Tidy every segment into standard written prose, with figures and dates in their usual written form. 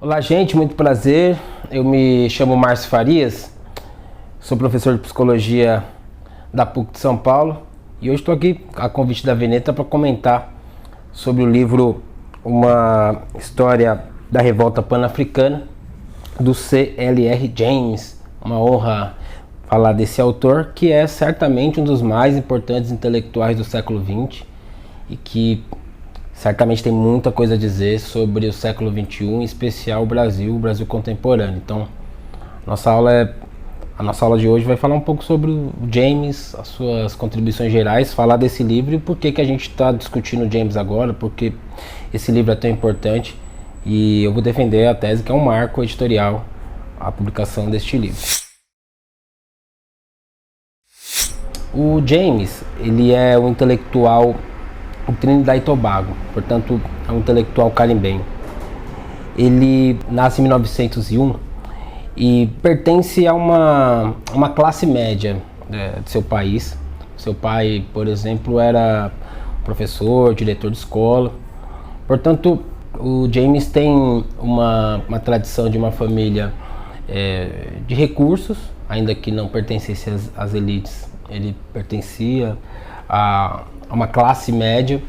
Olá, gente, muito prazer. Eu me chamo Márcio Farias, sou professor de psicologia da PUC de São Paulo e hoje estou aqui a convite da Veneta para comentar sobre o livro Uma História da Revolta Pan-Africana, do C.L.R. James. Uma honra falar desse autor, que é certamente um dos mais importantes intelectuais do século XX e que certamente tem muita coisa a dizer sobre o século XXI, em especial o Brasil contemporâneo. Então, a nossa aula de hoje vai falar um pouco sobre o James, as suas contribuições gerais, falar desse livro e por que a gente está discutindo o James agora, porque esse livro é tão importante, e eu vou defender a tese que é um marco editorial a publicação deste livro. O James, ele é um intelectual em Trinidad e Tobago, portanto é um intelectual carimbenho. Ele nasce em 1901 e pertence a uma classe média de seu país. Seu pai, por exemplo, era professor, diretor de escola. Portanto, o James tem uma tradição de uma família de recursos, ainda que não pertencesse às elites. Ele pertencia a uma classe média,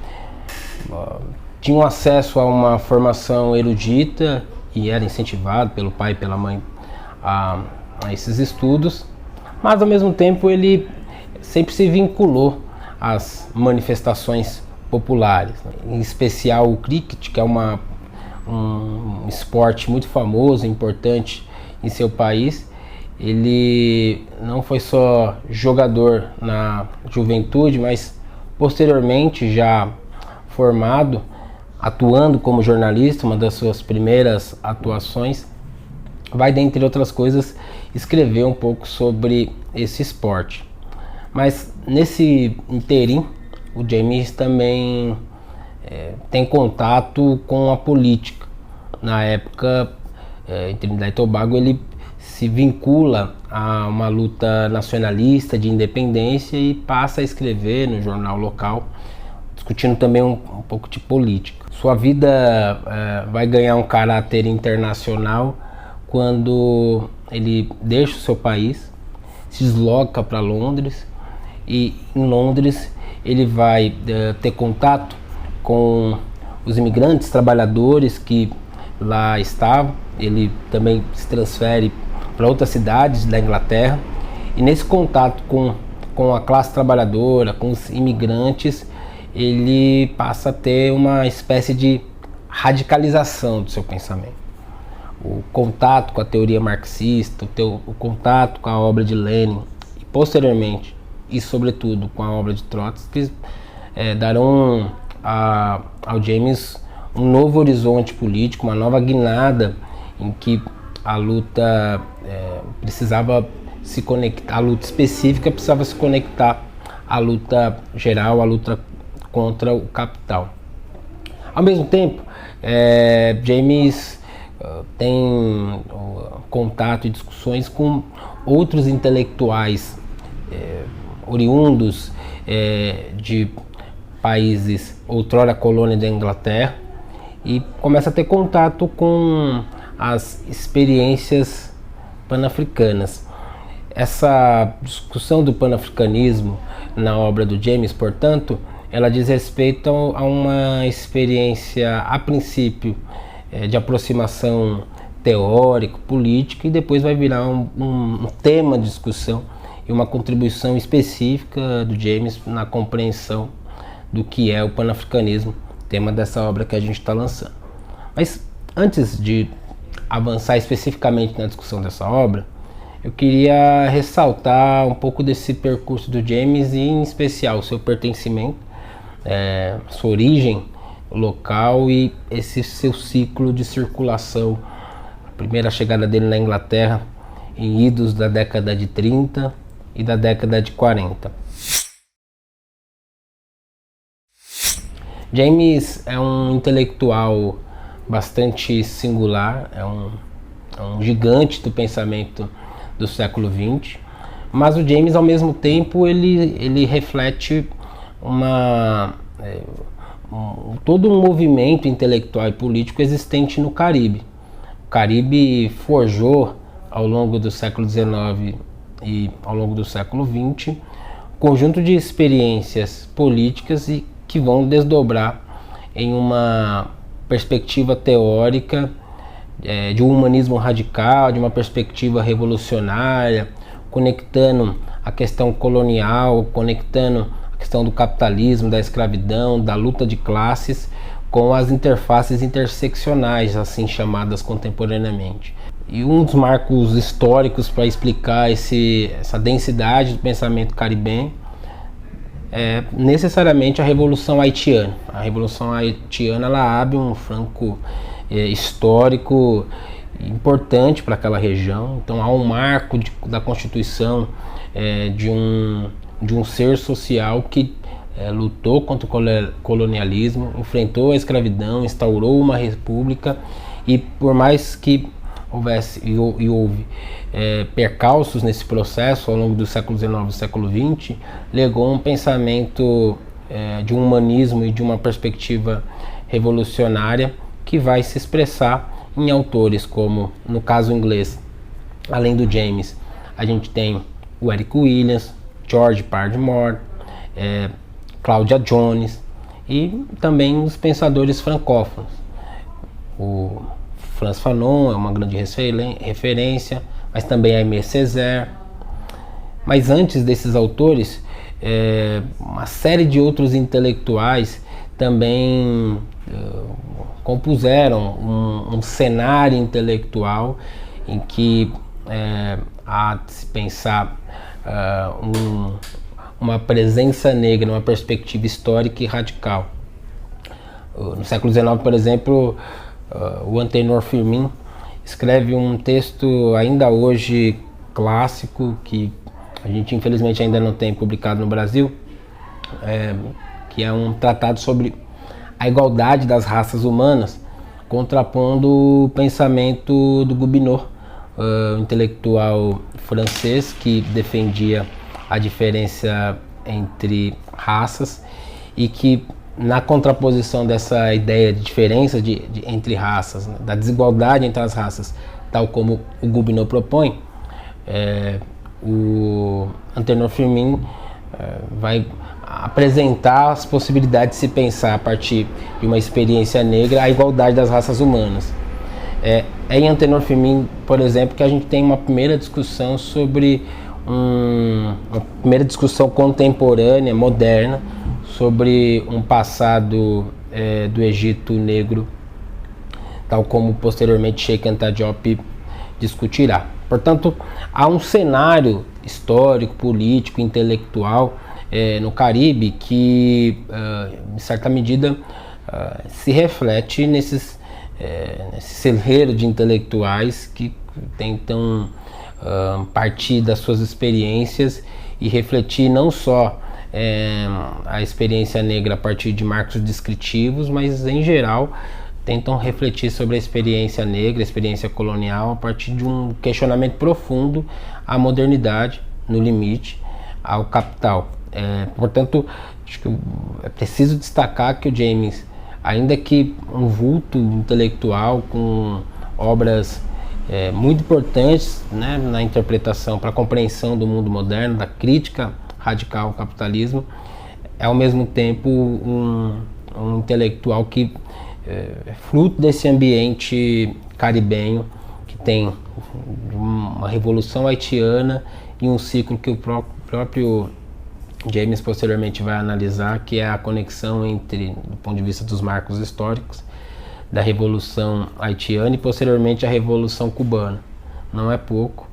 tinha acesso a uma formação erudita e era incentivado pelo pai e pela mãe a esses estudos, mas ao mesmo tempo ele sempre se vinculou às manifestações populares, em especial o cricket, que é um esporte muito famoso e importante em seu país. Ele não foi só jogador na juventude, mas posteriormente, já formado, atuando como jornalista, uma das suas primeiras atuações, vai, dentre outras coisas, escrever um pouco sobre esse esporte. Mas nesse interim, o James também tem contato com a política. Na época, em Trinidad e Tobago, ele se vincula a uma luta nacionalista de independência e passa a escrever no jornal local, discutindo também um pouco de política. Sua vida vai ganhar um caráter internacional quando ele deixa o seu país, se desloca para Londres, e em Londres ele vai ter contato com os imigrantes trabalhadores que lá estavam. Ele também se transfere para outras cidades da Inglaterra, e nesse contato com a classe trabalhadora, com os imigrantes, ele passa a ter uma espécie de radicalização do seu pensamento. O contato com a teoria marxista, o contato com a obra de Lenin e posteriormente, e sobretudo com a obra de Trotsky, darão ao James um novo horizonte político, uma nova guinada em que a luta precisava se conectar, a luta específica precisava se conectar à luta geral, à luta contra o capital. Ao mesmo tempo, James tem contato e discussões com outros intelectuais oriundos de países outrora colônia da Inglaterra, e começa a ter contato com as experiências pan-africanas. Essa discussão do pan-africanismo na obra do James, portanto, ela diz respeito a uma experiência, a princípio, de aproximação teórica, política, e depois vai virar um tema de discussão e uma contribuição específica do James na compreensão do que é o pan-africanismo, tema dessa obra que a gente está lançando. Mas antes de avançar especificamente na discussão dessa obra, eu queria ressaltar um pouco desse percurso do James e, em especial, seu pertencimento, sua origem local e esse seu ciclo de circulação. A primeira chegada dele na Inglaterra em idos da década de 30 e da década de 40. James é um intelectual bastante singular, é um gigante do pensamento do século XX, mas o James, ao mesmo tempo, ele reflete todo um movimento intelectual e político existente no Caribe. O Caribe forjou ao longo do século XIX e ao longo do século XX um conjunto de experiências políticas e que vão desdobrar em uma perspectiva teórica de um humanismo radical, de uma perspectiva revolucionária, conectando a questão colonial, conectando a questão do capitalismo, da escravidão, da luta de classes, com as interfaces interseccionais, assim chamadas contemporaneamente. E um dos marcos históricos para explicar essa densidade do pensamento caribenho é necessariamente a Revolução Haitiana. A Revolução Haitiana, ela abre um flanco histórico importante para aquela região. Então há um marco da constituição de um ser social que lutou contra o colonialismo, enfrentou a escravidão, instaurou uma república, e por mais que houve percalços nesse processo ao longo do século XIX e século XX, legou um pensamento de um humanismo e de uma perspectiva revolucionária que vai se expressar em autores como, no caso inglês, além do James, a gente tem o Eric Williams, George Pardmore, Claudia Jones e também os pensadores francófonos. O Frantz Fanon é uma grande referência, mas também a Aimé Césaire. Mas antes desses autores, uma série de outros intelectuais também compuseram um cenário intelectual em que há de se pensar uma presença negra, uma perspectiva histórica e radical. No século XIX, por exemplo, o Antenor Firmin escreve um texto ainda hoje clássico, que a gente infelizmente ainda não tem publicado no Brasil, que é um tratado sobre a igualdade das raças humanas, contrapondo o pensamento do Gobineau, intelectual francês que defendia a diferença entre raças e que, na contraposição dessa ideia de diferença entre raças, né, da desigualdade entre as raças, tal como o Gobineau propõe, o Antenor Firmin vai apresentar as possibilidades de se pensar a partir de uma experiência negra a igualdade das raças humanas. É em Antenor Firmin, por exemplo, que a gente tem uma primeira discussão sobre uma primeira discussão contemporânea, moderna, sobre um passado do Egito negro, tal como posteriormente Cheikh Anta Diop discutirá. Portanto, há um cenário histórico, político, intelectual no Caribe que, em certa medida, se reflete nesse celeiro de intelectuais que tentam partir das suas experiências e refletir não só a experiência negra a partir de marcos descritivos, mas em geral tentam refletir sobre a experiência negra, a experiência colonial, a partir de um questionamento profundo à modernidade, no limite, ao capital. Portanto, acho que é preciso destacar que o James, ainda que um vulto intelectual com obras muito importantes, né, na interpretação para a compreensão do mundo moderno, da crítica radical ao capitalismo, é ao mesmo tempo um intelectual que é fruto desse ambiente caribenho, que tem uma revolução haitiana e um ciclo que o próprio James posteriormente vai analisar, que é a conexão entre, do ponto de vista dos marcos históricos, da Revolução Haitiana e posteriormente a Revolução Cubana. Não é pouco,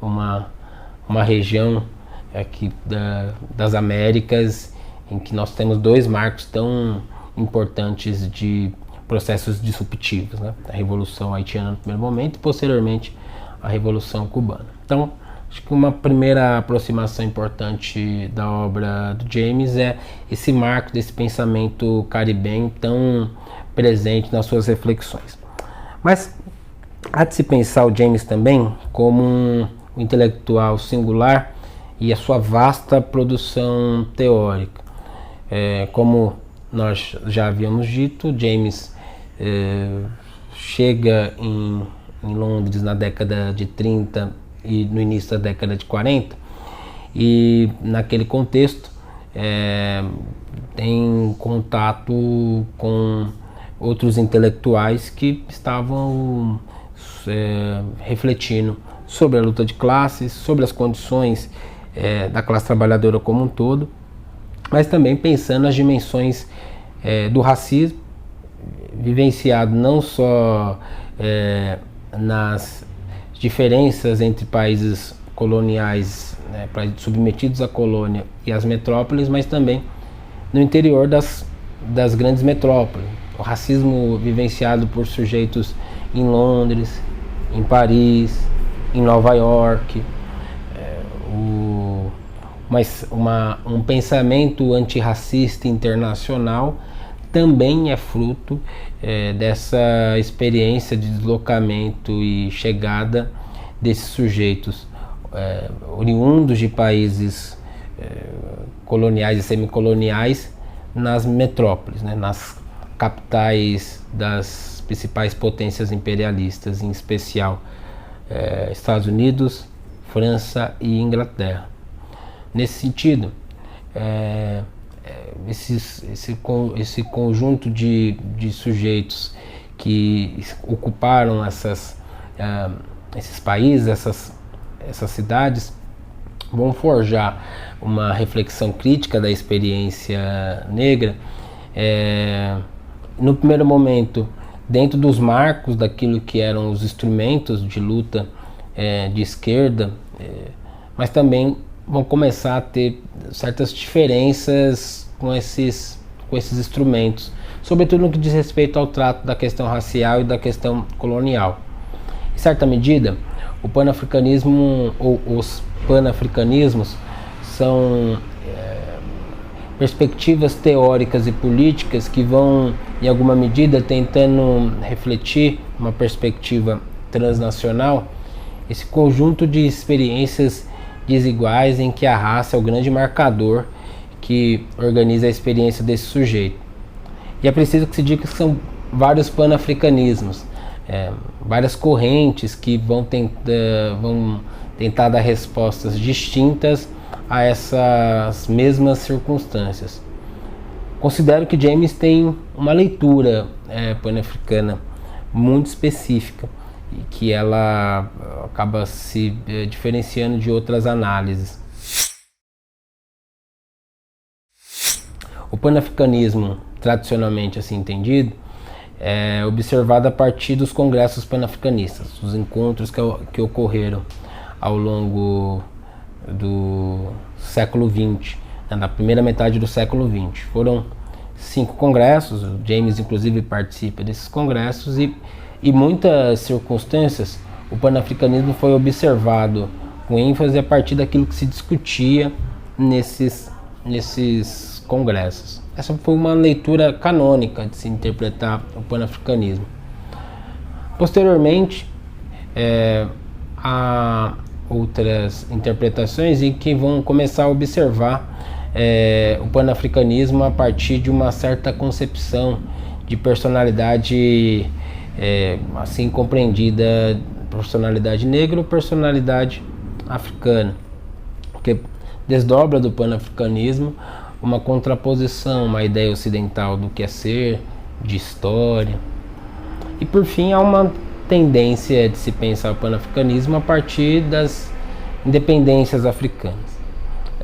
uma região aqui das Américas em que nós temos dois marcos tão importantes de processos disruptivos, né? A Revolução Haitiana no primeiro momento e posteriormente a Revolução Cubana. Então, acho que uma primeira aproximação importante da obra do James é esse marco desse pensamento caribenho tão presente nas suas reflexões. Mas há de se pensar o James também como um intelectual singular e a sua vasta produção teórica. Como nós já havíamos dito, James chega em Londres na década de 30 e no início da década de 40, e naquele contexto tem contato com outros intelectuais que estavam refletindo sobre a luta de classes, sobre as condições da classe trabalhadora como um todo, mas também pensando nas dimensões do racismo, vivenciado não só nas diferenças entre países coloniais, submetidos à colônia, e as metrópoles, mas também no interior das grandes metrópoles. O racismo vivenciado por sujeitos em Londres, em Paris, em Nova York, um pensamento antirracista internacional também é fruto dessa experiência de deslocamento e chegada desses sujeitos oriundos de países coloniais e semicoloniais nas metrópoles, nas capitais das principais potências imperialistas, em especial Estados Unidos, França e Inglaterra. Nesse sentido, esse conjunto de sujeitos que ocuparam esses países, essas cidades, vão forjar uma reflexão crítica da experiência negra, no primeiro momento dentro dos marcos daquilo que eram os instrumentos de luta de esquerda, mas também vão começar a ter certas diferenças com esses instrumentos, sobretudo no que diz respeito ao trato da questão racial e da questão colonial. Em certa medida, o panafricanismo ou os panafricanismos são perspectivas teóricas e políticas que vão, em alguma medida, tentando refletir uma perspectiva transnacional, esse conjunto de experiências desiguais em que a raça é o grande marcador que organiza a experiência desse sujeito. E é preciso que se diga que são vários panafricanismos, várias correntes que vão tentar dar respostas distintas a essas mesmas circunstâncias. Considero que James tem uma leitura pan-africana muito específica e que ela acaba se diferenciando de outras análises. O panafricanismo, tradicionalmente assim entendido, é observado a partir dos congressos panafricanistas, os encontros que ocorreram ao longo do século XX, na primeira metade do século XX. Foram 5 congressos, o James inclusive participa desses congressos, e em muitas circunstâncias o panafricanismo foi observado com ênfase a partir daquilo que se discutia nesses congressos. Essa foi uma leitura canônica de se interpretar o panafricanismo. Posteriormente, há outras interpretações em que vão começar a observar o panafricanismo a partir de uma certa concepção de personalidade assim compreendida, personalidade negra ou personalidade africana, que desdobra do panafricanismo uma contraposição, uma ideia ocidental do que é ser, de história. E por fim, há uma tendência de se pensar o panafricanismo a partir das independências africanas.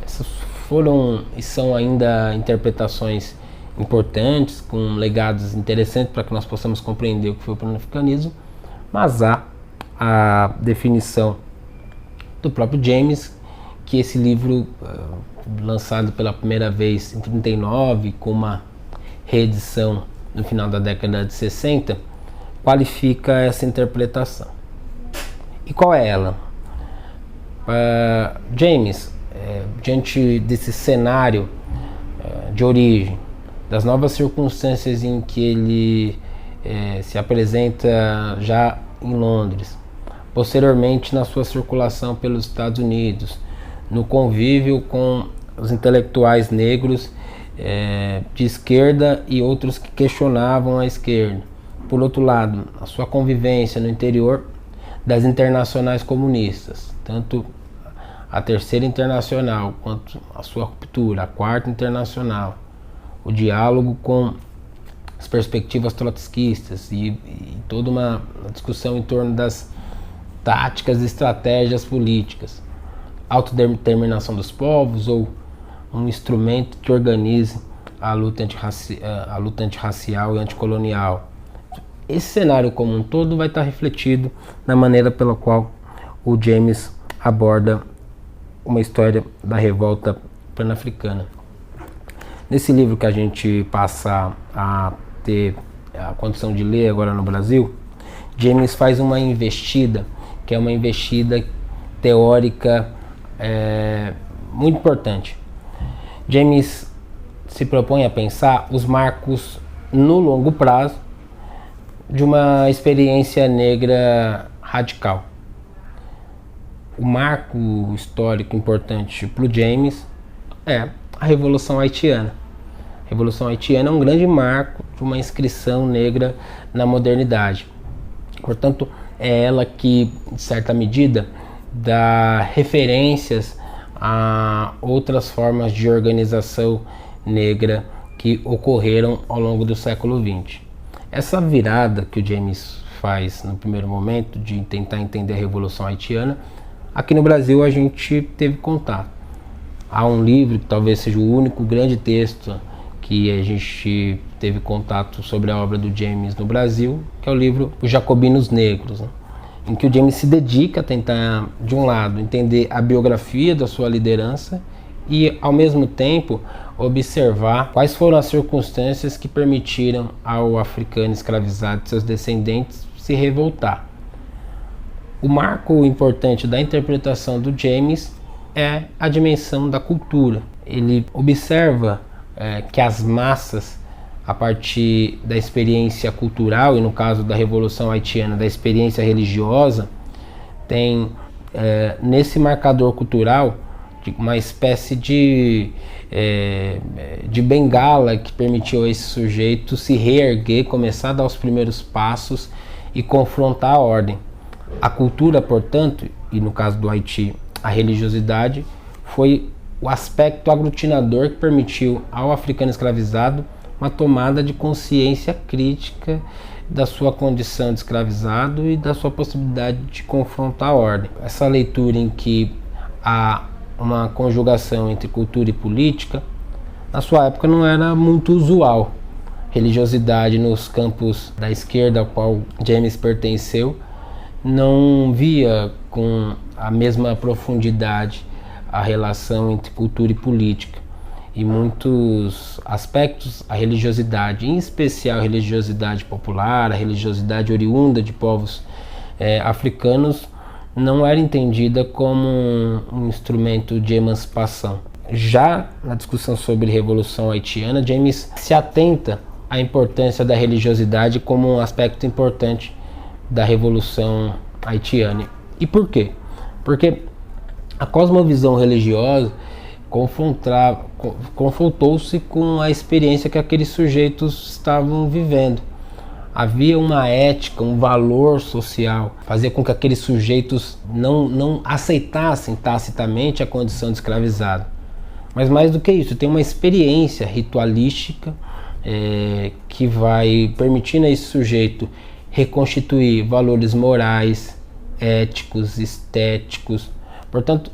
Essas foram e são ainda interpretações importantes, com legados interessantes para que nós possamos compreender o que foi o panafricanismo, mas há a definição do próprio James, que esse livro, lançado pela primeira vez em 1939, com uma reedição no final da década de 60, qualifica essa interpretação. E qual é ela? James, diante desse cenário de origem, das novas circunstâncias em que ele se apresenta já em Londres, posteriormente na sua circulação pelos Estados Unidos, no convívio com os intelectuais negros de esquerda e outros que questionavam a esquerda, por outro lado, a sua convivência no interior das internacionais comunistas, tanto a Terceira Internacional quanto a sua ruptura, a Quarta Internacional, o diálogo com as perspectivas trotskistas e toda uma discussão em torno das táticas e estratégias políticas, autodeterminação dos povos ou um instrumento que organize a luta antirracial e anticolonial. Esse cenário como um todo vai estar refletido na maneira pela qual o James aborda uma história da revolta pan-africana. Nesse livro que a gente passa a ter a condição de ler agora no Brasil, James faz uma investida, que é uma investida teórica muito importante. James se propõe a pensar os marcos no longo prazo de uma experiência negra radical. O marco histórico importante para o James é a Revolução Haitiana. A Revolução Haitiana é um grande marco de uma inscrição negra na modernidade. Portanto, é ela que, de certa medida, dá referências a outras formas de organização negra que ocorreram ao longo do século XX. Essa virada que o James faz no primeiro momento de tentar entender a Revolução Haitiana, aqui no Brasil a gente teve contato. Há um livro que talvez seja o único grande texto que a gente teve contato sobre a obra do James no Brasil, que é o livro Os Jacobinos Negros, né? Em que o James se dedica a tentar, de um lado, entender a biografia da sua liderança e, ao mesmo tempo, observar quais foram as circunstâncias que permitiram ao africano escravizado e seus descendentes se revoltar. O marco importante da interpretação do James é a dimensão da cultura. Ele observa que as massas, a partir da experiência cultural, e no caso da Revolução Haitiana, da experiência religiosa, tem nesse marcador cultural uma espécie de bengala que permitiu a esse sujeito se reerguer, começar a dar os primeiros passos e confrontar a ordem. A cultura, portanto, e no caso do Haiti, a religiosidade, foi o aspecto aglutinador que permitiu ao africano escravizado uma tomada de consciência crítica da sua condição de escravizado e da sua possibilidade de confrontar a ordem. Essa leitura em que há uma conjugação entre cultura e política, na sua época não era muito usual. Religiosidade nos campos da esquerda ao qual James pertenceu não via com a mesma profundidade a relação entre cultura e política. Em muitos aspectos, a religiosidade, em especial a religiosidade popular, a religiosidade oriunda de povos africanos, não era entendida como um instrumento de emancipação. Já na discussão sobre Revolução Haitiana, James se atenta à importância da religiosidade como um aspecto importante da Revolução Haitiana. E por quê? Porque a cosmovisão religiosa confrontou-se com a experiência que aqueles sujeitos estavam vivendo. Havia uma ética, um valor social, fazia com que aqueles sujeitos não aceitassem tacitamente a condição de escravizado. Mas mais do que isso, tem uma experiência ritualística que vai permitindo a esse sujeito reconstituir valores morais, éticos, estéticos. Portanto,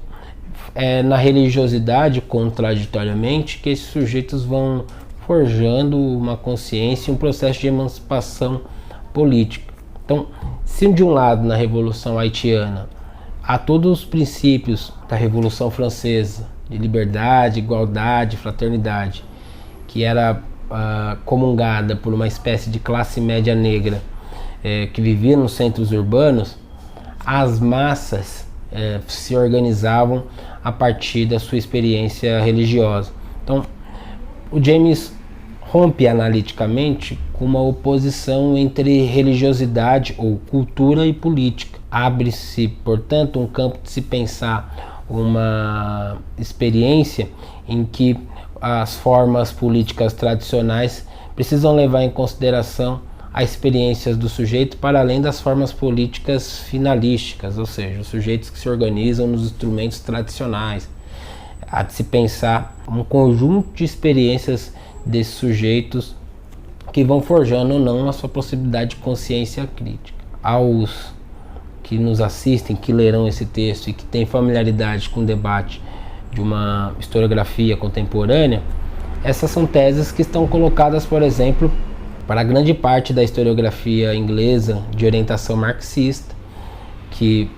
é na religiosidade, contraditoriamente, que esses sujeitos vão forjando uma consciência e um processo de emancipação política. Então, se de um lado na Revolução Haitiana há todos os princípios da Revolução Francesa, de liberdade, igualdade, fraternidade, que era comungada por uma espécie de classe média negra que vivia nos centros urbanos, as massas se organizavam a partir da sua experiência religiosa. Então, o James rompe analiticamente com uma oposição entre religiosidade ou cultura e política. Abre-se, portanto, um campo de se pensar uma experiência em que as formas políticas tradicionais precisam levar em consideração a experiências do sujeito para além das formas políticas finalísticas, ou seja, os sujeitos que se organizam nos instrumentos tradicionais. Há de se pensar um conjunto de experiências desses sujeitos que vão forjando ou não a sua possibilidade de consciência crítica. Aos que nos assistem, que lerão esse texto e que têm familiaridade com o debate de uma historiografia contemporânea, essas são teses que estão colocadas, por exemplo, para grande parte da historiografia inglesa de orientação marxista, que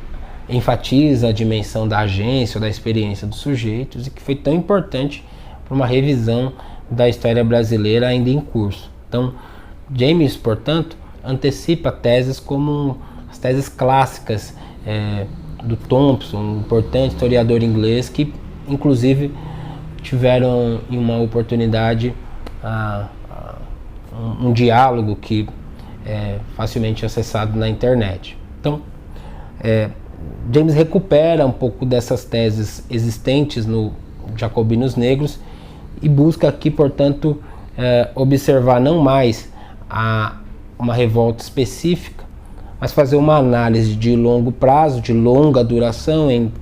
enfatiza a dimensão da agência ou da experiência dos sujeitos e que foi tão importante para uma revisão da história brasileira ainda em curso. Então, James, portanto, antecipa teses como as teses clássicas do Thompson, um importante historiador inglês que, inclusive, tiveram em uma oportunidade um diálogo que é facilmente acessado na internet. Então, James recupera um pouco dessas teses existentes no Jacobinos Negros e busca aqui, portanto, observar não mais uma revolta específica, mas fazer uma análise de longo prazo, de longa duração, em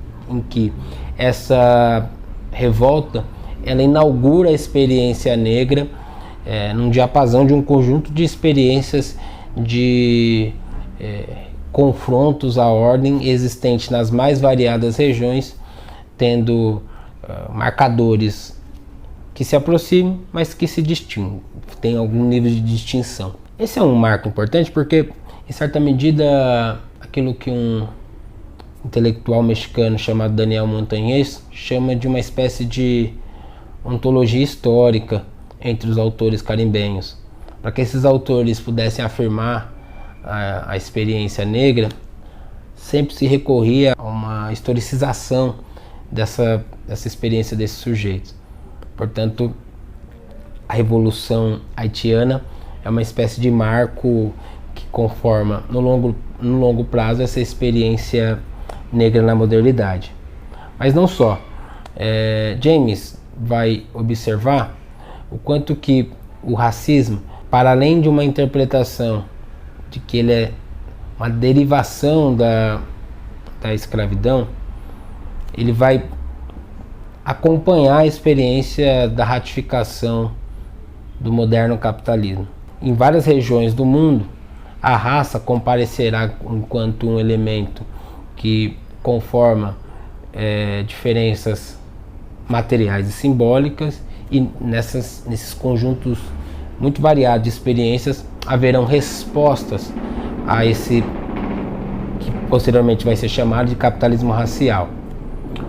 que essa revolta ela inaugura a experiência negra num diapasão de um conjunto de experiências de confrontos à ordem existente nas mais variadas regiões, tendo marcadores que se aproximam, mas que se distinguem, tem algum nível de distinção. Esse é um marco importante porque, em certa medida, aquilo que um intelectual mexicano chamado Daniel Montañez chama de uma espécie de ontologia histórica entre os autores carimbenhos. Para que esses autores pudessem afirmar a experiência negra, sempre se recorria a uma historicização dessa experiência desses sujeitos. Portanto, a Revolução Haitiana é uma espécie de marco que conforma no longo prazo essa experiência negra na modernidade. Mas não só. James vai observar o quanto que o racismo, para além de uma interpretação de que ele é uma derivação da escravidão, ele vai acompanhar a experiência da ratificação do moderno capitalismo. Em várias regiões do mundo, a raça comparecerá enquanto um elemento que conforma diferenças materiais e simbólicas, e nesses conjuntos muito variados de experiências haverão respostas a esse que posteriormente vai ser chamado de capitalismo racial.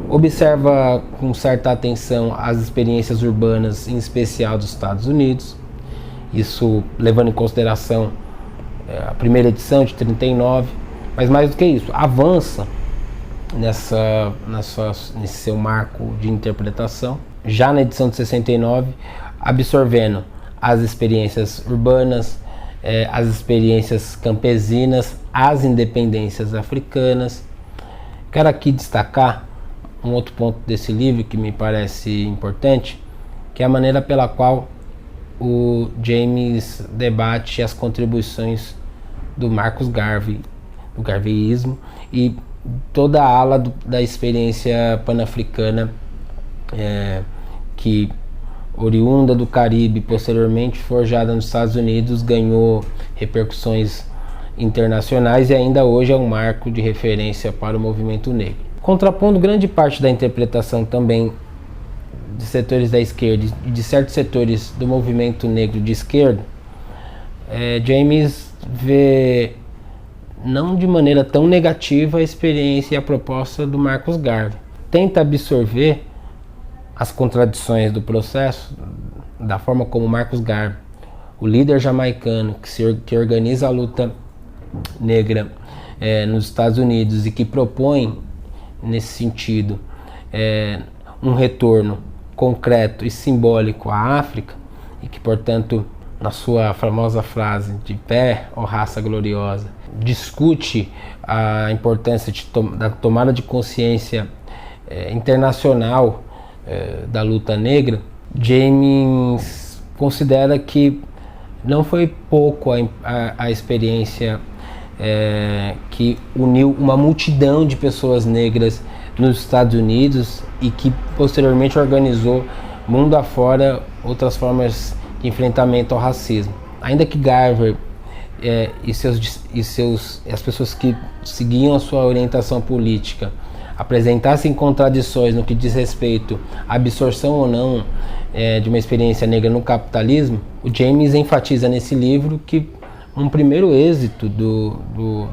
Observa com certa atenção as experiências urbanas, em especial dos Estados Unidos, isso levando em consideração a primeira edição de 39, mas mais do que isso, avança nesse seu marco de interpretação, já na edição de 69, absorvendo as experiências urbanas, as experiências campesinas, as independências africanas. Quero aqui destacar um outro ponto desse livro que me parece importante, que é a maneira pela qual o James debate as contribuições do Marcus Garvey, do garveyismo, e toda a ala da experiência pan-africana que, oriunda do Caribe, posteriormente forjada nos Estados Unidos, ganhou repercussões internacionais e ainda hoje é um marco de referência para o movimento negro. Contrapondo grande parte da interpretação também de setores da esquerda e de certos setores do movimento negro de esquerda, James vê não de maneira tão negativa a experiência e a proposta do Marcus Garvey. Tenta absorver as contradições do processo da forma como Marcus Garvey, o líder jamaicano que organiza a luta negra nos Estados Unidos e que propõe, nesse sentido, um retorno concreto e simbólico à África, e que, portanto, na sua famosa frase de pé, ó raça gloriosa, discute a importância da tomada de consciência internacional da luta negra. James considera que não foi pouco a experiência que uniu uma multidão de pessoas negras nos Estados Unidos e que posteriormente organizou mundo afora outras formas de enfrentamento ao racismo. Ainda que Garvey e as pessoas que seguiam a sua orientação política apresentassem contradições no que diz respeito à absorção ou não de uma experiência negra no capitalismo, o James enfatiza nesse livro que um primeiro êxito do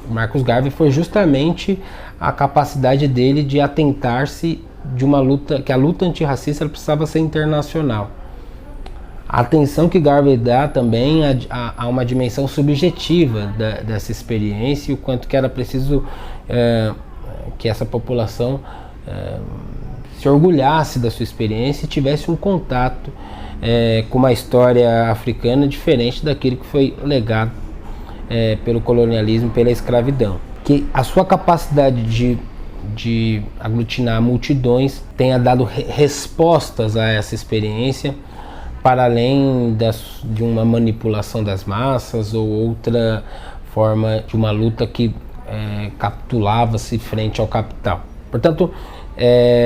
Marcus Garvey foi justamente a capacidade dele de atentar-se de uma luta, que a luta antirracista ela precisava ser internacional. A atenção que Garvey dá também a uma dimensão subjetiva dessa experiência e o quanto que era preciso que essa população se orgulhasse da sua experiência e tivesse um contato com uma história africana diferente daquele que foi legado pelo colonialismo, pela escravidão. Que a sua capacidade de aglutinar multidões tenha dado respostas a essa experiência, para além de uma manipulação das massas ou outra forma de uma luta que capitulava-se frente ao capital. Portanto,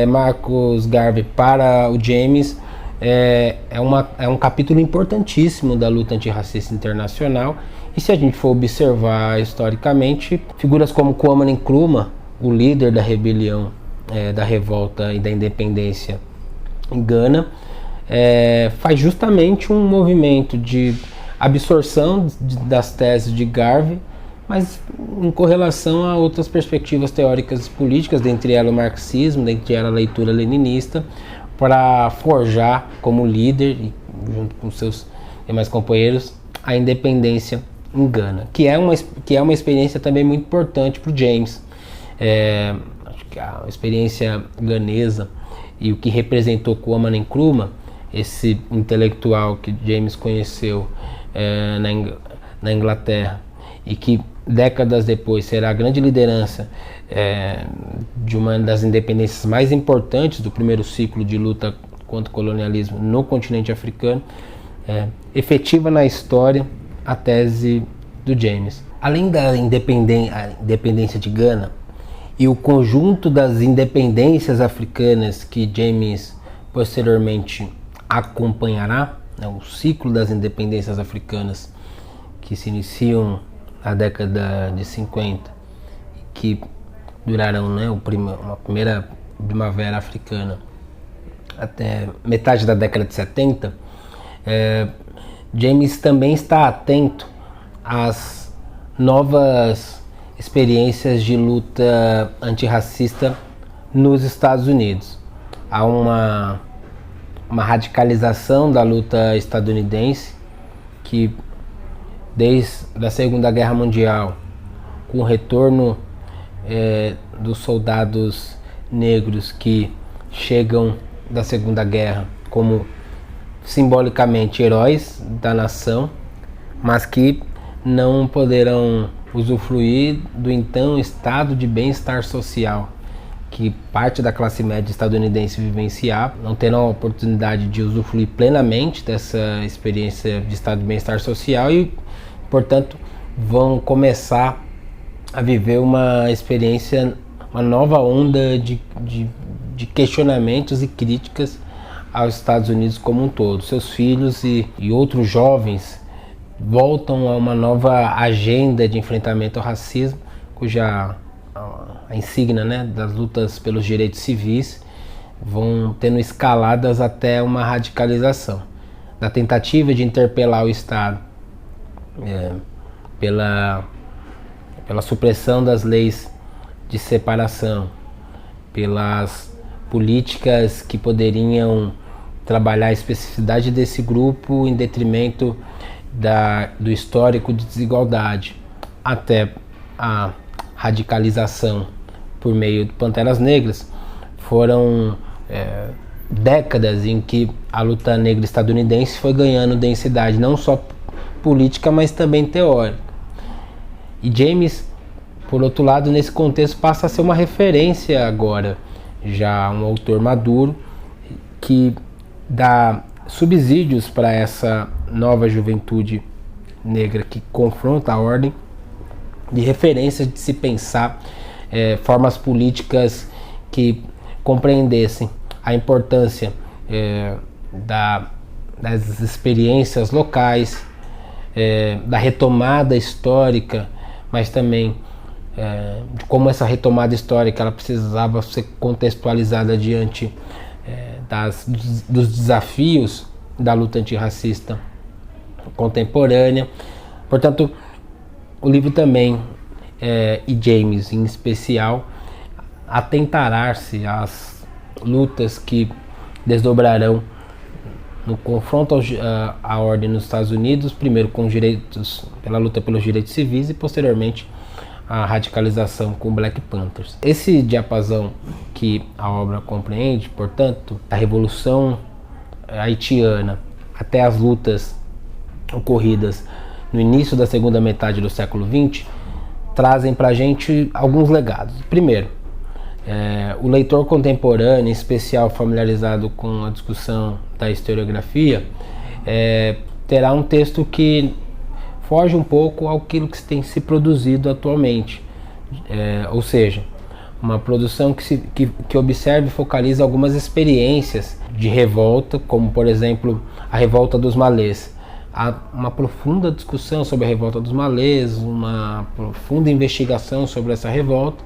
Marcus Garvey para o James é um capítulo importantíssimo da luta antirracista internacional. E se a gente for observar historicamente, figuras como Kwame Nkrumah, o líder da rebelião, da revolta e da independência em Gana, faz justamente um movimento de absorção das teses de Garvey, mas em correlação a outras perspectivas teóricas e políticas, dentre elas o marxismo, dentre elas a leitura leninista, para forjar como líder, junto com seus demais companheiros, a independência em Gana, que é uma experiência também muito importante para o James. Acho que a experiência ganesa e o que representou Kwame Nkrumah, esse intelectual que James conheceu na Inglaterra e que décadas depois será a grande liderança de uma das independências mais importantes do primeiro ciclo de luta contra o colonialismo no continente africano, efetiva na história a tese do James. Além da independência de Gana e o conjunto das independências africanas que James posteriormente acompanhará, o ciclo das independências africanas que se iniciam na década de 50, que duraram uma primeira primavera africana até metade da década de 70, James também está atento às novas experiências de luta antirracista nos Estados Unidos. Há uma radicalização da luta estadunidense que, desde a Segunda Guerra Mundial, com o retorno dos soldados negros que chegam da Segunda Guerra como simbolicamente heróis da nação, mas que não poderão usufruir do então estado de bem-estar social que parte da classe média estadunidense vivenciar, não terão a oportunidade de usufruir plenamente dessa experiência de estado de bem-estar social e, portanto, vão começar a viver uma experiência, uma nova onda de questionamentos e críticas aos Estados Unidos como um todo. Seus filhos e outros jovens voltam a uma nova agenda de enfrentamento ao racismo, cuja a insígnia das lutas pelos direitos civis vão tendo escaladas até uma radicalização. Da tentativa de interpelar o Estado pela supressão das leis de separação, pelas políticas que poderiam trabalhar a especificidade desse grupo em detrimento do histórico de desigualdade, até a radicalização por meio de Panteras Negras. Foram décadas em que a luta negra estadunidense foi ganhando densidade, não só política, mas também teórica. E James, por outro lado, nesse contexto passa a ser uma referência agora, já um autor maduro, que dá subsídios para essa nova juventude negra que confronta a ordem, de referências de se pensar formas políticas que compreendessem a importância das experiências locais, da retomada histórica, mas também de como essa retomada histórica ela precisava ser contextualizada diante dos desafios da luta antirracista contemporânea. Portanto, o livro também, e James em especial, atentará-se às lutas que desdobrarão no confronto à ordem nos Estados Unidos, primeiro pela luta pelos direitos civis e posteriormente a radicalização com Black Panthers. Esse diapasão que a obra compreende, portanto, a Revolução Haitiana até as lutas ocorridas no início da segunda metade do século XX, trazem para a gente alguns legados. Primeiro, o leitor contemporâneo, em especial familiarizado com a discussão da historiografia, terá um texto que foge um pouco àquilo que tem se produzido atualmente, ou seja, uma produção que observa e focaliza algumas experiências de revolta, como por exemplo a revolta dos malês. Há uma profunda discussão sobre a revolta dos malês, uma profunda investigação sobre essa revolta,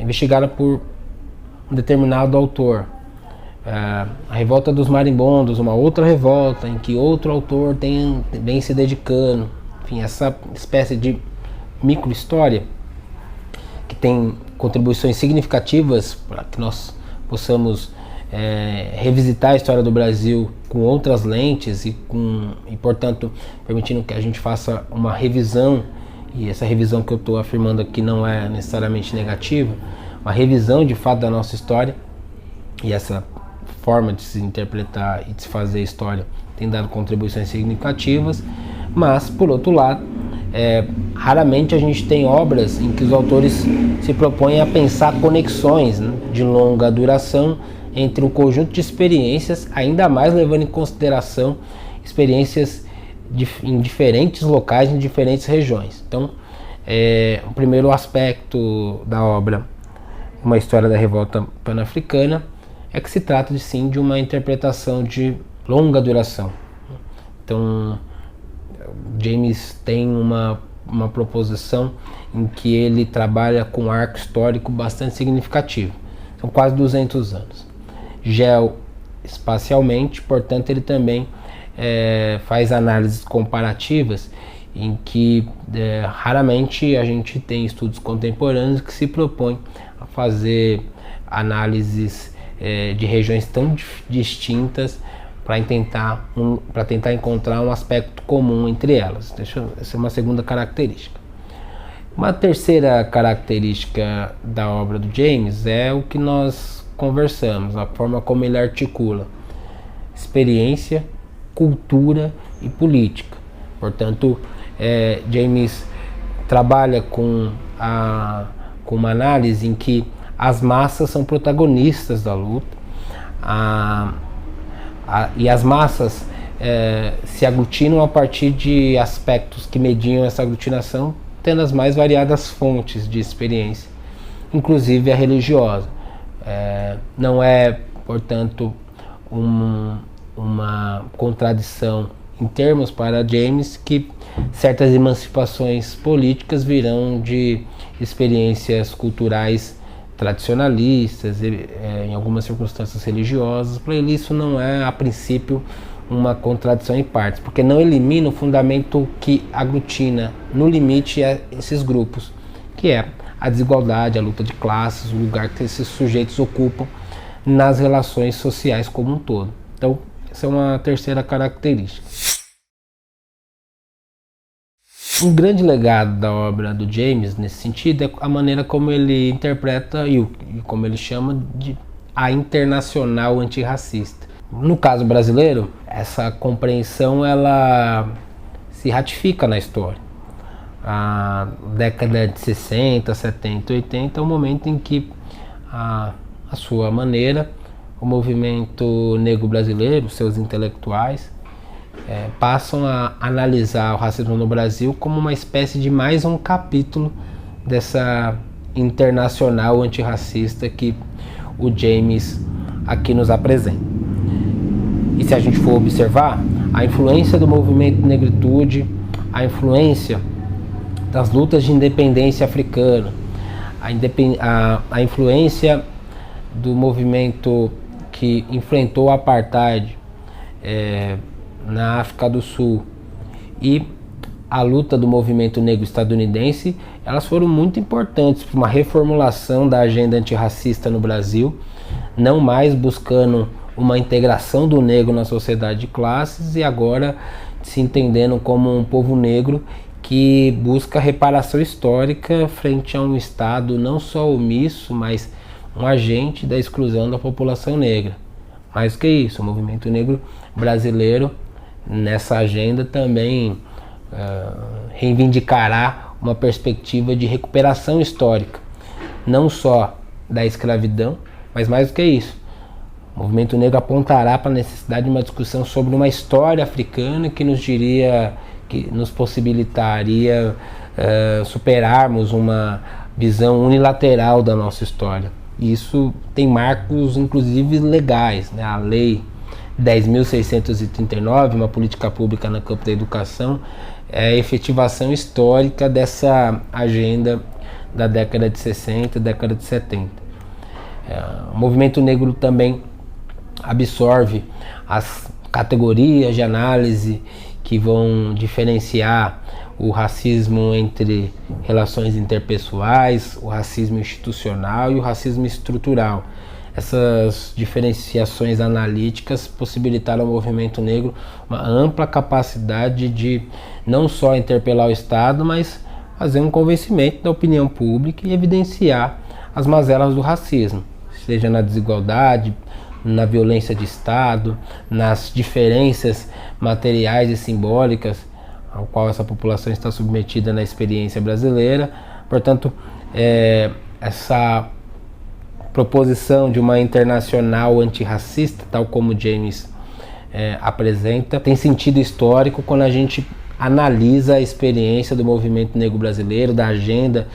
investigada por um determinado autor. A revolta dos marimbondos, uma outra revolta em que outro autor vem se dedicando. Enfim, essa espécie de micro-história que tem contribuições significativas para que nós possamos revisitar a história do Brasil com outras lentes e portanto, permitindo que a gente faça uma revisão, e essa revisão que eu estou afirmando aqui não é necessariamente negativa, uma revisão de fato da nossa história, e essa forma de se interpretar e de se fazer história tem dado contribuições significativas, mas, por outro lado, raramente a gente tem obras em que os autores se propõem a pensar conexões, né, de longa duração entre um conjunto de experiências, ainda mais levando em consideração experiências em diferentes locais, em diferentes regiões. Então, o primeiro aspecto da obra, Uma História da Revolta Pan-Africana, é que se trata de uma interpretação de longa duração. Então, James tem uma proposição em que ele trabalha com um arco histórico bastante significativo. São quase 200 anos. Geoespacialmente, portanto, ele também faz análises comparativas em que raramente a gente tem estudos contemporâneos que se propõem a fazer análises de regiões tão distintas para tentar encontrar um aspecto comum entre elas. Essa é uma segunda característica. Uma terceira característica da obra do James é o que nós conversamos, a forma como ele articula experiência, cultura e política. Portanto, James trabalha com uma análise em que as massas são protagonistas da luta, e as massas se aglutinam a partir de aspectos que mediam essa aglutinação, tendo as mais variadas fontes de experiência, inclusive a religiosa. Não é, portanto, uma contradição em termos para James que certas emancipações políticas virão de experiências culturais tradicionalistas, em algumas circunstâncias religiosas. Para ele isso não é, a princípio, uma contradição em partes, porque não elimina o fundamento que aglutina no limite esses grupos, que é a desigualdade, a luta de classes, o lugar que esses sujeitos ocupam nas relações sociais como um todo. Então, essa é uma terceira característica. Um grande legado da obra do James, nesse sentido, é a maneira como ele interpreta e como ele chama de a internacional antirracista. No caso brasileiro, essa compreensão ela se ratifica na história. A década de 60, 70, 80 é o momento em que, a sua maneira, o movimento negro brasileiro, seus intelectuais, passam a analisar o racismo no Brasil como uma espécie de mais um capítulo dessa internacional antirracista que o James aqui nos apresenta. E se a gente for observar, a influência do movimento negritude, a influência das lutas de independência africana, a influência do movimento que enfrentou o apartheid na África do Sul e a luta do movimento negro estadunidense, elas foram muito importantes para uma reformulação da agenda antirracista no Brasil, não mais buscando uma integração do negro na sociedade de classes e agora se entendendo como um povo negro que busca reparação histórica frente a um Estado não só omisso, mas um agente da exclusão da população negra. Mais do que isso, o movimento negro brasileiro nessa agenda também reivindicará uma perspectiva de recuperação histórica, não só da escravidão, mas mais do que isso. O movimento negro apontará para a necessidade de uma discussão sobre uma história africana que nos possibilitaria superarmos uma visão unilateral da nossa história. E isso tem marcos, inclusive, legais, né? A Lei 10.639, uma política pública no campo da educação, é a efetivação histórica dessa agenda da década de 60 e década de 70. O movimento negro também absorve as categorias de análise que vão diferenciar o racismo entre relações interpessoais, o racismo institucional e o racismo estrutural. Essas diferenciações analíticas possibilitaram ao movimento negro uma ampla capacidade de não só interpelar o Estado, mas fazer um convencimento da opinião pública e evidenciar as mazelas do racismo, seja na desigualdade, na violência de Estado, nas diferenças materiais e simbólicas ao qual essa população está submetida na experiência brasileira. Portanto, essa proposição de uma internacional antirracista, tal como James apresenta, tem sentido histórico quando a gente analisa a experiência do movimento negro brasileiro, da agenda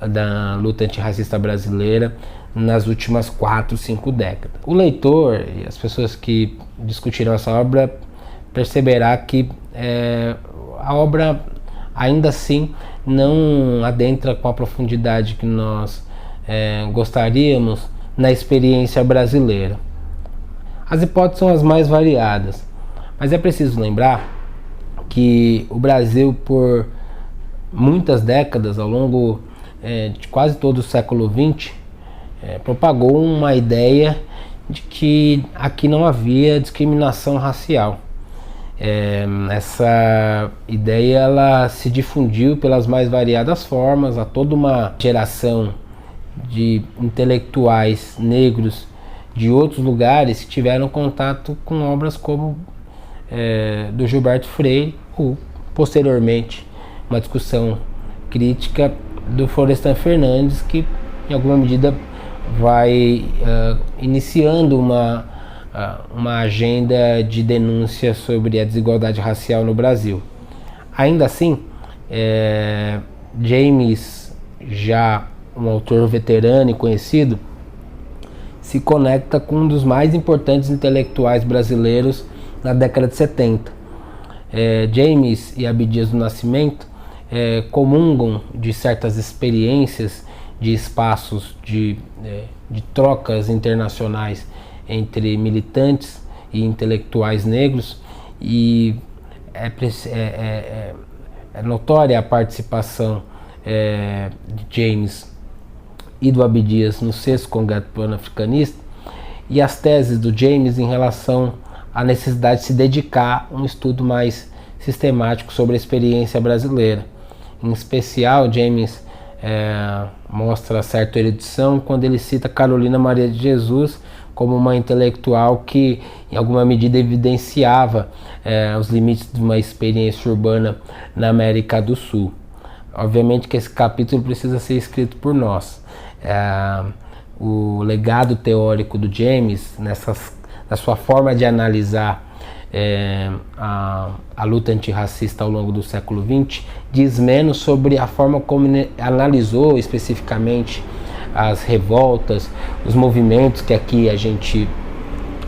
da luta antirracista brasileira nas últimas 4, 5 décadas. O leitor e as pessoas que discutirão essa obra perceberá que a obra ainda assim não adentra com a profundidade que nós gostaríamos na experiência brasileira. As hipóteses são as mais variadas, mas é preciso lembrar que o Brasil, por muitas décadas, ao longo de quase todo o século XX, propagou uma ideia de que aqui não havia discriminação racial. Essa ideia ela se difundiu pelas mais variadas formas a toda uma geração de intelectuais negros de outros lugares que tiveram contato com obras como do Gilberto Freire ou, posteriormente, uma discussão crítica do Florestan Fernandes, que em alguma medida vai iniciando uma agenda de denúncia sobre a desigualdade racial no Brasil. Ainda assim, James, já um autor veterano e conhecido, se conecta com um dos mais importantes intelectuais brasileiros na década de 70. James e Abdias do Nascimento comungam de certas experiências de espaços de trocas internacionais entre militantes e intelectuais negros, e é notória a participação de James e do Abdias no sexto Congresso Pan-Africanista e as teses do James em relação à necessidade de se dedicar a um estudo mais sistemático sobre a experiência brasileira. Em especial, James mostra certa erudição quando ele cita Carolina Maria de Jesus como uma intelectual que, em alguma medida, evidenciava os limites de uma experiência urbana na América do Sul. Obviamente que esse capítulo precisa ser escrito por nós. O legado teórico do James, na sua forma de analisar a luta antirracista ao longo do século XX, diz menos sobre a forma como ele analisou especificamente as revoltas, os movimentos que aqui a gente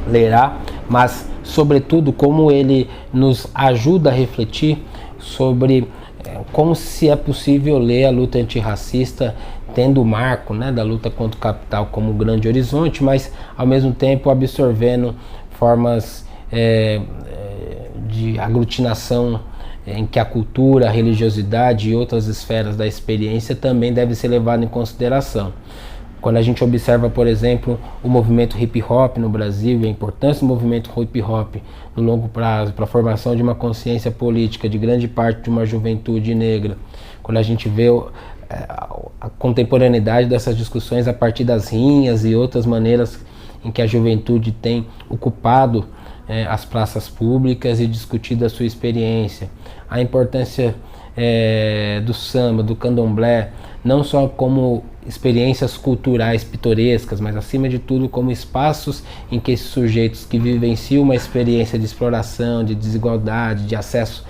lerá, mas sobretudo como ele nos ajuda a refletir sobre como se é possível ler a luta antirracista tendo o marco, né, da luta contra o capital como grande horizonte, mas ao mesmo tempo absorvendo formas de aglutinação em que a cultura, a religiosidade e outras esferas da experiência também devem ser levadas em consideração. Quando a gente observa, por exemplo, o movimento hip hop no Brasil e a importância do movimento hip hop no longo prazo para a formação de uma consciência política de grande parte de uma juventude negra, quando a gente vê a contemporaneidade dessas discussões a partir das rinhas e outras maneiras em que a juventude tem ocupado as praças públicas e discutido a sua experiência, a importância do samba, do candomblé, não só como experiências culturais pitorescas, mas acima de tudo como espaços em que esses sujeitos que vivenciam uma experiência de exploração, de desigualdade, de acesso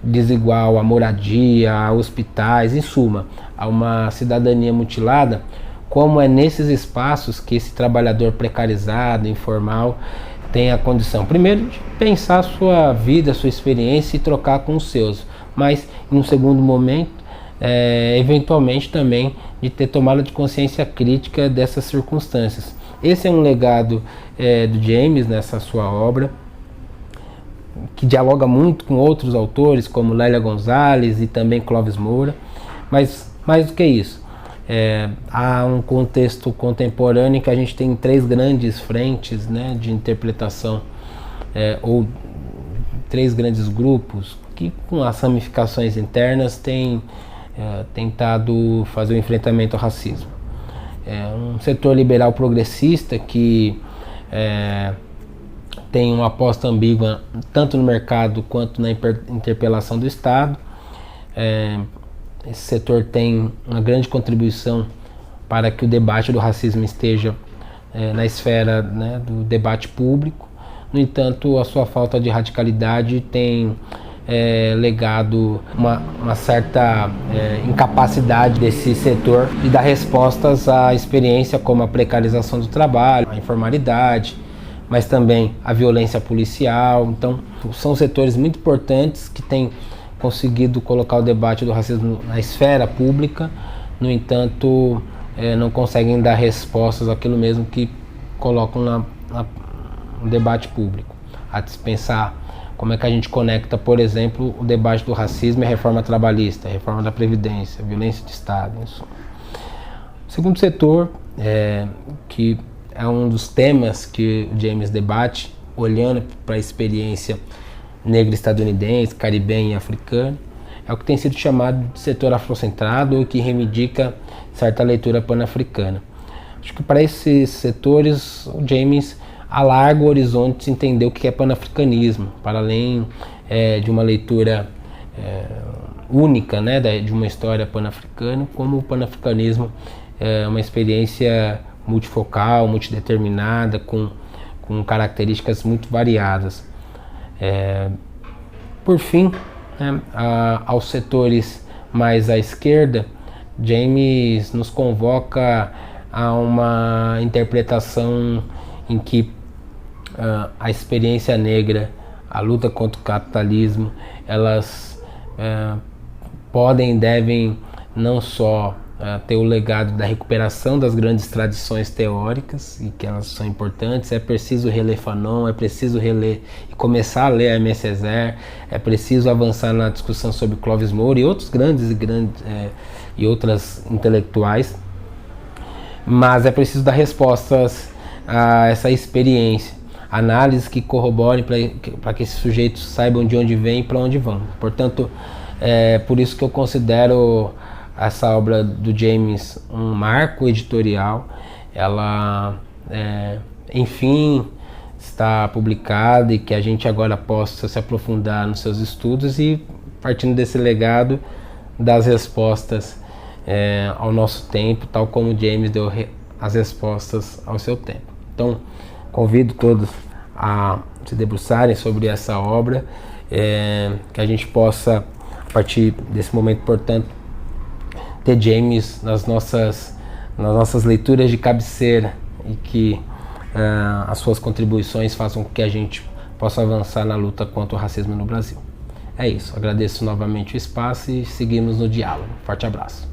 desigual à moradia, a hospitais, em suma, a uma cidadania mutilada, como é nesses espaços que esse trabalhador precarizado, informal, tem a condição, primeiro, de pensar a sua vida, a sua experiência e trocar com os seus, mas em um segundo momento, eventualmente também de ter tomada de consciência crítica dessas circunstâncias. Esse é um legado do James nessa sua obra, que dialoga muito com outros autores, como Lélia Gonzalez e também Clóvis Moura, mas mais do que isso, há um contexto contemporâneo em que a gente tem três grandes frentes, né, de interpretação, ou três grandes grupos que, com as ramificações internas, têm tentado fazer o enfrentamento ao racismo. Um setor liberal progressista que tem uma aposta ambígua tanto no mercado quanto na interpelação do Estado. Esse setor tem uma grande contribuição para que o debate do racismo esteja na esfera, né, do debate público. No entanto, a sua falta de radicalidade tem legado uma certa incapacidade desse setor de dar respostas à experiência como a precarização do trabalho, a informalidade, mas também a violência policial. Então, são setores muito importantes que têm conseguido colocar o debate do racismo na esfera pública, no entanto, não conseguem dar respostas àquilo mesmo que colocam no debate público. A dispensar como é que a gente conecta, por exemplo, o debate do racismo e a reforma trabalhista, a reforma da Previdência, a violência de Estado, isso. O segundo setor, que é um dos temas que o James debate, olhando para a experiência negra estadunidense, caribenha e africana, é o que tem sido chamado de setor afrocentrado, ou que reivindica certa leitura pan-africana. Acho que para esses setores, o James alarga o horizonte de entender o que é panafricanismo, para além de uma leitura única, né, de uma história pan-africana, como o panafricanismo é uma experiência multifocal, multideterminada, com características muito variadas. Por fim, né, aos setores mais à esquerda, James nos convoca a uma interpretação em que a experiência negra, a luta contra o capitalismo, elas podem e devem não só ter o legado da recuperação das grandes tradições teóricas, e que elas são importantes. É preciso reler Fanon, é preciso reler e começar a ler Aimé Césaire, é preciso avançar na discussão sobre Clóvis Moura e outros grandes e outras intelectuais, mas é preciso dar respostas a essa experiência, análises que corroborem para que esses sujeitos saibam de onde vêm e para onde vão. Portanto, por isso que eu considero essa obra do James um marco editorial. Ela, enfim, está publicada, e que a gente agora possa se aprofundar nos seus estudos e, partindo desse legado, das respostas ao nosso tempo, tal como James deu as respostas ao seu tempo. Então, convido todos a se debruçarem sobre essa obra, que a gente possa, a partir desse momento, portanto, ter James nas nossas leituras de cabeceira, e que as suas contribuições façam com que a gente possa avançar na luta contra o racismo no Brasil. É isso, agradeço novamente o espaço e seguimos no diálogo. Forte abraço.